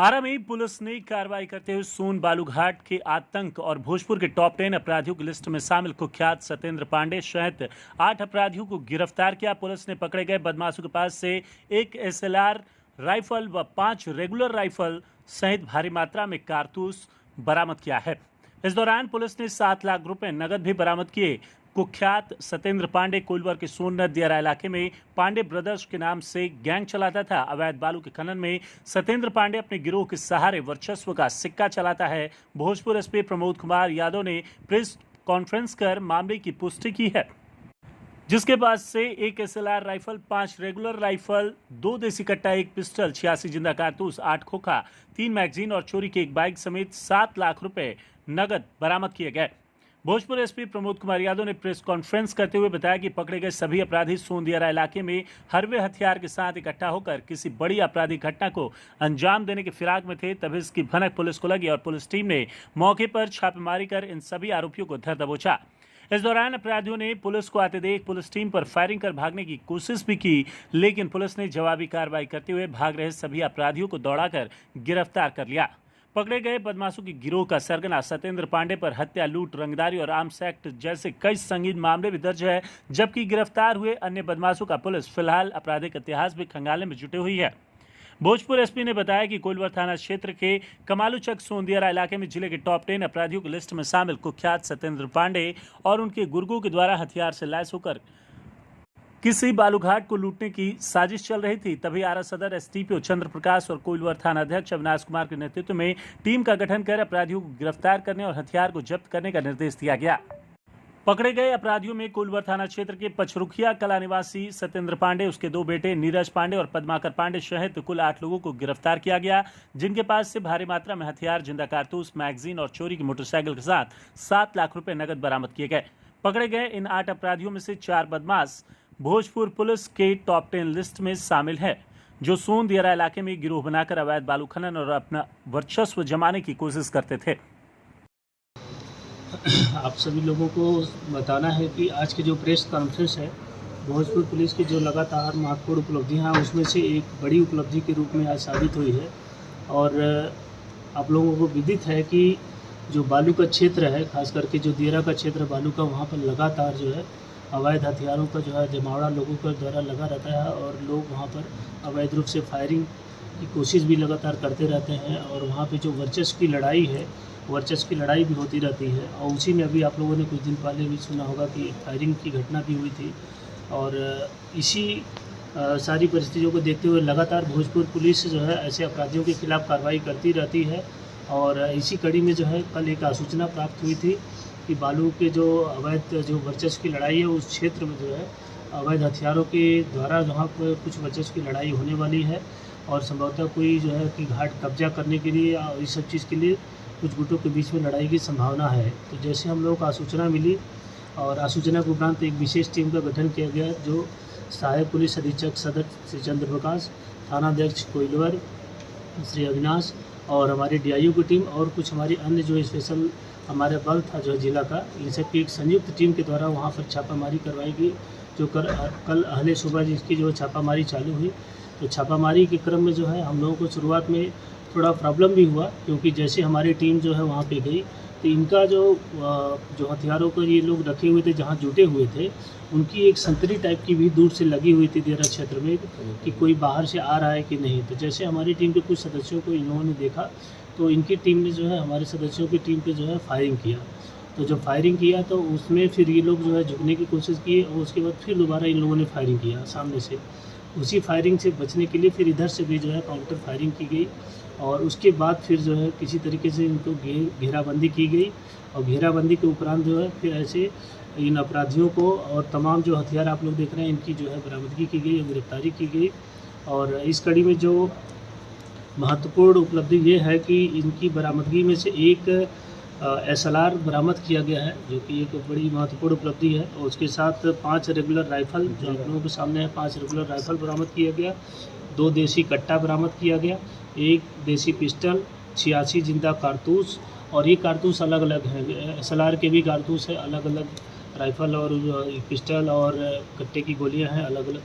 RME police ने कार्रवाई करते हुए सोन बालूघाट के आतंक और भोजपुर के टॉप 10 अपराधियों की लिस्ट में शामिल कुख्यात सत्येंद्र पांडे सहित 8 अपराधियों को गिरफ्तार किया। पुलिस ने पकड़े गए बदमाशों के पास से एक एसएलआर राइफल व 5 रेगुलर राइफल सहित भारी मात्रा में कारतूस बरामद किया है। इस दौरान पुलिस ने 7 लाख रुपए नगद भी बरामद किए। कुख्यात सत्येंद्र पांडे कोइलवर के सोननद दियारा इलाके में पांडे ब्रदर्स के नाम से गैंग चलाता था। अवैध बालू के खनन में सत्येंद्र पांडे अपने गिरोह के सहारे वर्चस्व का सिक्का चलाता है। भोजपुर एसपी प्रमोद कुमार यादव ने प्रेस कॉन्फ्रेंस कर मामले की पुष्टि की है, जिसके पास से एक एसएलआर राइफल, 5 रेगुलर राइफल, 2 देसी कट्टा, 1 पिस्टल, 86 जिंदा कारतूस, 8 खोखा, 3 मैगजीन और चोरी की एक बाइक समेत 7 लाख रुपए नगद बरामद किए गए। भोजपुर एसपी प्रमोद कुमार यादव ने प्रेस कॉन्फ्रेंस करते हुए बताया कि पकड़े गए सभी अपराधी सोनदियारा इलाके में हरवे हथियार के साथ इकट्ठा होकर किसी बड़ी आपराधिक घटना को अंजाम देने के फिराक में थे। तभी इसकी भनक पुलिस को लगी और पुलिस टीम ने मौके पर छापेमारी कर इन सभी आरोपियों को धर दबोचा। इस दौरान अपराधियों ने पुलिस को आते देख पुलिस टीम पर फायरिंग कर भागने की कोशिश भी की, लेकिन पुलिस ने जवाबी कार्रवाई करते हुए भाग रहे सभी अपराधियों को दौड़ाकर गिरफ्तार कर लिया। पकड़े गए बदमाशों की गिरोह का सरगना सत्येंद्र पांडे पर हत्या, लूट, रंगदारी और आर्म्स एक्ट जैसे कई संगीन मामले भी दर्ज है, जबकि गिरफ्तार हुए अन्य बदमाशों का पुलिस फिलहाल आपराधिक इतिहास भी खंगालने में जुटी हुई है। भोजपुर एसपी ने बताया कि कोइलवर थाना क्षेत्र के कमालूचक सोनदियारा इलाके में जिले के टॉप 10 अपराधियों की लिस्ट में शामिल कुख्यात सत्येंद्र पांडे और उनके गुर्गों के द्वारा हथियार से लैस होकर किसी बालूघाट को लूटने की साजिश चल रही थी। तभी आरा सदर एसडीपीओ चंद्र प्रकाश और कोइलवर थाना अध्यक्ष अविनाश कुमार के नेतृत्व में टीम का गठन कर अपराधियों को गिरफ्तार करने और हथियार को जब्त करने का निर्देश दिया गया। पकड़े गए अपराधियों में कोइलवर थाना क्षेत्र के पचरुखिया कला निवासी सत्येंद्र पांडे, उसके 2 बेटे नीरज पांडे और पद्माकर पांडे सहित कुल 8 लोगों को गिरफ्तार किया गया, जिनके पास से भारी मात्रा में हथियार, जिंदा कारतूस, मैगजीन और चोरी की मोटरसाइकिल के साथ 7 लाख रुपए नगद बरामद किए गए। पकड़े गए इन 8 अपराधियों में से 4 बदमाश भोजपुर पुलिस के टॉप 10 लिस्ट में शामिल है, जो सोनदियारा इलाके में गिरोह बनाकर अवैध बालू खनन और अपना वर्चस्व जमाने की कोशिश करते थे। आप सभी लोगों को बताना है कि आज की जो प्रेस कॉन्फ्रेंस है, भोजपुर पुलिस की जो लगातार महत्वपूर्ण उपलब्धियां हैं, उसमें से एक बड़ी उपलब्धि के रूप में आज साबित हुई है। और आप लोगों को विदित है कि जो बालू का क्षेत्र है, खास करके जो दियारा का क्षेत्र बालू का, वहाँ पर लगातार जो है अवैध हथियारों का जो है जमावड़ा लोगों के द्वारा लगा रहता है और लोग वहाँ पर अवैध रूप से फायरिंग की कोशिश भी लगातार करते रहते हैं। और वहाँ पे जो वर्चस्व की लड़ाई है, वर्चस्व की लड़ाई भी होती रहती है। और उसी में अभी आप लोगों ने कुछ दिन पहले भी सुना होगा कि फायरिंग की घटना भी हुई थी। और इसी सारी परिस्थितियों को देखते हुए लगातार भोजपुर पुलिस जो है ऐसे अपराधियों के खिलाफ़ कार्रवाई करती रहती है। और इसी कड़ी में जो है कल एक सूचना प्राप्त हुई थी कि बालू के जो अवैध जो वर्चस्व की लड़ाई है, उस क्षेत्र में जो है अवैध हथियारों के द्वारा वहाँ पर कुछ वर्चस्व की लड़ाई होने वाली है। और संभवतः कोई जो है कि घाट कब्जा करने के लिए या इस सब चीज़ के लिए कुछ गुटों के बीच में लड़ाई की संभावना है। तो जैसे हम लोग को आसूचना मिली और आसूचना के उपरांत एक विशेष टीम का गठन किया गया, जो सहायक पुलिस अधीक्षक सदर श्री चंद्र प्रकाश, थानाध्यक्ष कोइलवर श्री अविनाश और हमारी डीआईओ की टीम और कुछ हमारी अन्य जो स्पेशल हमारे बल था जो जिला का, इन सब की एक संयुक्त टीम के द्वारा वहाँ पर छापामारी करवाई गई, जो कल अहले सुबह जिसकी जो छापामारी चालू हुई। तो छापामारी के क्रम में जो है हम लोगों को शुरुआत में थोड़ा प्रॉब्लम भी हुआ, क्योंकि जैसे हमारी टीम जो है वहाँ पे गई तो इनका जो हथियारों को ये लोग रखे हुए थे, जहाँ जुटे हुए थे, उनकी एक संतरी टाइप की भी दूर से लगी हुई थी दियारा क्षेत्र में कि कोई बाहर से आ रहा है कि नहीं। तो जैसे हमारी टीम के कुछ सदस्यों को इन लोगों ने देखा तो इनकी टीम ने जो है हमारे सदस्यों की टीम पे जो है फायरिंग किया। तो जब फायरिंग किया तो उसमें फिर ये लोग जो है झुकने की कोशिश की और उसके बाद फिर दोबारा इन लोगों ने फायरिंग किया सामने से। उसी फायरिंग से बचने के लिए फिर इधर से भी जो है काउंटर फायरिंग की गई और उसके बाद फिर जो है किसी तरीके से इनको घेराबंदी की गई। और घेराबंदी के उपरांत जो है फिर ऐसे इन अपराधियों को और तमाम जो हथियार आप लोग देख रहे हैं इनकी जो है बरामदगी की गई और गिरफ्तारी की गई। और इस कड़ी में जो महत्वपूर्ण उपलब्धि ये है कि इनकी बरामदगी में से एक एसएलआर बरामद किया गया है, जो कि एक बड़ी महत्वपूर्ण उपलब्धि है। और उसके साथ 5 रेगुलर राइफल जो आप लोगों के सामने है, 5 रेगुलर राइफल बरामद किया गया, 2 देसी कट्टा बरामद किया गया, 1 देसी पिस्टल, 86 जिंदा कारतूस। और ये कारतूस अलग अलग हैं, एसएलआर के भी कारतूस है अलग अलग, राइफल और पिस्टल और कट्टे की गोलियां हैं अलग अलग।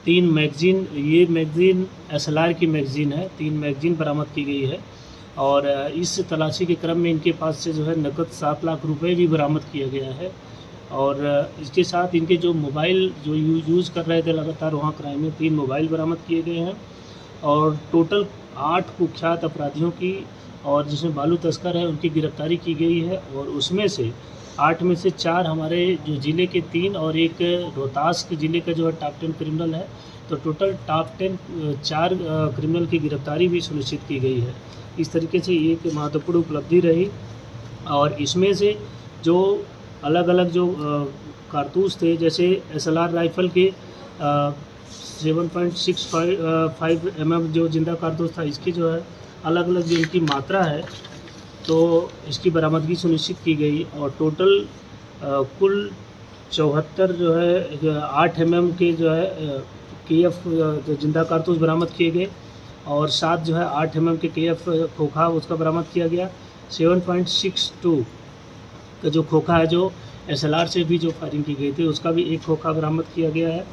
3 मैगज़ीन, ये मैगज़ीन SLR की मैगज़ीन है, 3 मैगज़ीन बरामद की गई है। और इस तलाशी के क्रम में इनके पास से जो है नकद 7 लाख रुपए भी बरामद किया गया है। और इसके साथ इनके जो मोबाइल जो यूज़ कर रहे थे लगातार वहाँ क्राइम में 3 मोबाइल बरामद किए गए हैं। और टोटल 8 कुख्यात अपराधियों की और जिसमें बालू तस्कर है उनकी गिरफ्तारी की गई है। और उसमें से 8 में से 4 हमारे जो ज़िले के 3 और एक रोहतास के ज़िले का जो है टॉप 10 क्रिमिनल है। तो टोटल टॉप 10 4 क्रिमिनल की गिरफ्तारी भी सुनिश्चित की गई है। इस तरीके से ये एक महत्वपूर्ण उपलब्धि रही। और इसमें से जो अलग अलग जो कारतूस थे, जैसे SLR राइफ़ल के 7.65 mm जो जिंदा कारतूस था, इसकी जो है अलग अलग जो इनकी मात्रा है तो इसकी बरामदगी सुनिश्चित की गई। और टोटल कुल 74 जो है 8 mm के जो है KF जो जिंदा कारतूस बरामद किए गए। और 7 जो है 8 mm के KF खोखा उसका बरामद किया गया। 7.62 का जो खोखा है जो SLR से भी जो फायरिंग की गई थी उसका भी एक खोखा बरामद किया गया है।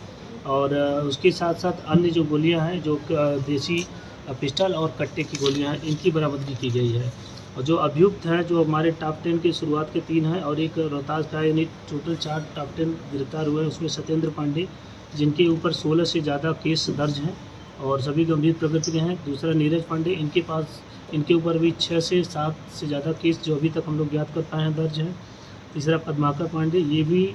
और उसके साथ साथ अन्य जो गोलियां हैं जो देसी पिस्टल और कट्टे की गोलियां हैं इनकी बरामदगी की गई है। और जो अभियुक्त हैं जो हमारे टॉप 10 की शुरुआत के 3 हैं और एक रोहतास का, यानी टोटल 4 टॉप 10 गिरफ्तार हुए हैं। उसमें सत्येंद्र पांडे जिनके ऊपर 16 से ज़्यादा केस दर्ज हैं और सभी गंभीर प्रकृति के हैं। दूसरा नीरज पांडे, इनके ऊपर भी 6 से 7 से ज़्यादा केस जो अभी तक हम लोग ज्ञात कर पाए हैं दर्ज हैं। तीसरा पद्माकर पांडे, ये भी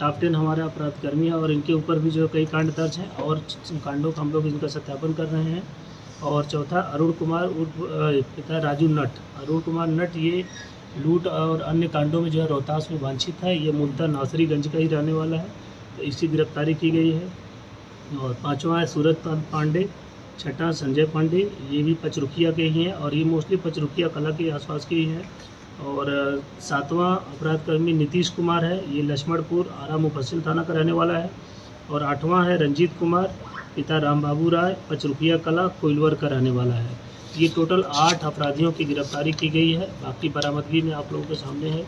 टॉप 10 हमारा अपराधकर्मी है और इनके ऊपर भी जो कई कांड दर्ज हैं और कांडों का हम लोग इनका सत्यापन कर रहे हैं। और चौथा अरुण कुमार उर्फ पिता राजू नट, अरुण कुमार नट, ये लूट और अन्य कांडों में जो है रोहतास में वांछित है। ये मूलतः नासरीगंज का ही रहने वाला है, तो इसकी गिरफ्तारी की गई है। और पाँचवा है सूरज पांडे, छठा संजय पांडे, ये भी पचरुखिया के ही हैं और ये मोस्टली पचरुखिया कला के आसपास के ही हैं। और 7वां अपराधकर्मी नीतीश कुमार है, ये लक्ष्मणपुर आरा मुफस्सिल थाना का रहने वाला है। और 8वां है रंजीत कुमार, पिता रामबाबू राय, पचरुखिया कला कोइलवर का रहने वाला है। ये टोटल 8 अपराधियों की गिरफ्तारी की गई है। बाकी बरामदगी में आप लोगों के सामने है।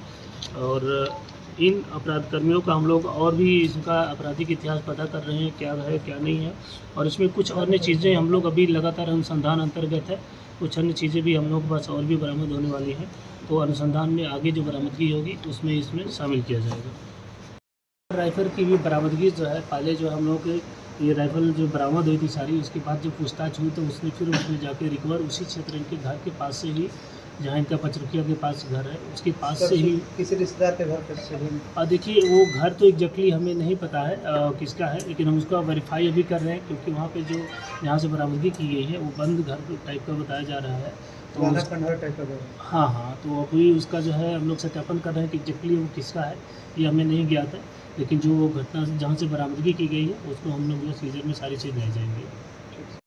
और इन अपराधकर्मियों का हम लोग और भी इसका आपराधिक इतिहास पता कर रहे हैं, क्या है क्या नहीं है। और इसमें कुछ अन्य चीज़ें हम लोग अभी लगातार अनुसंधान अंतर्गत है, कुछ अन्य चीज़ें भी हम लोग के पास और भी बरामद होने वाली हैं। तो अनुसंधान में आगे जो बरामदगी होगी उसमें इसमें शामिल किया जाएगा। राइफ़ल की भी बरामदगी जो है, पहले जो हम लोग ये राइफ़ल जो बरामद हुई थी सारी, उसके बाद जो पूछताछ हुई तो उसने फिर उसमें जाके रिकवर उसी क्षेत्र इनके घर के पास से ही, जहाँ इनका पचरुखिया के पास घर है उसके पास से ही, किसी रिश्तेदार के घर पर से ही। देखिए वो घर तो एग्जैक्टली हमें नहीं पता है किसका है, लेकिन हम उसका वेरीफाई अभी कर रहे हैं क्योंकि वहाँ पे जो जहाँ से बरामदगी की गई है वो बंद घर टाइप का बताया जा रहा है। तो टाइप का घर। हाँ, तो अभी उसका जो है हम लोग सत्यापन कर रहे हैं कि एग्जैक्टली वो किसका है, ये हमें नहीं ज्ञात है। लेकिन जो वो घटना जहाँ से बरामदगी की गई है उसको हम लोग जो सीजर में सारी चीज़ ले जाएंगे।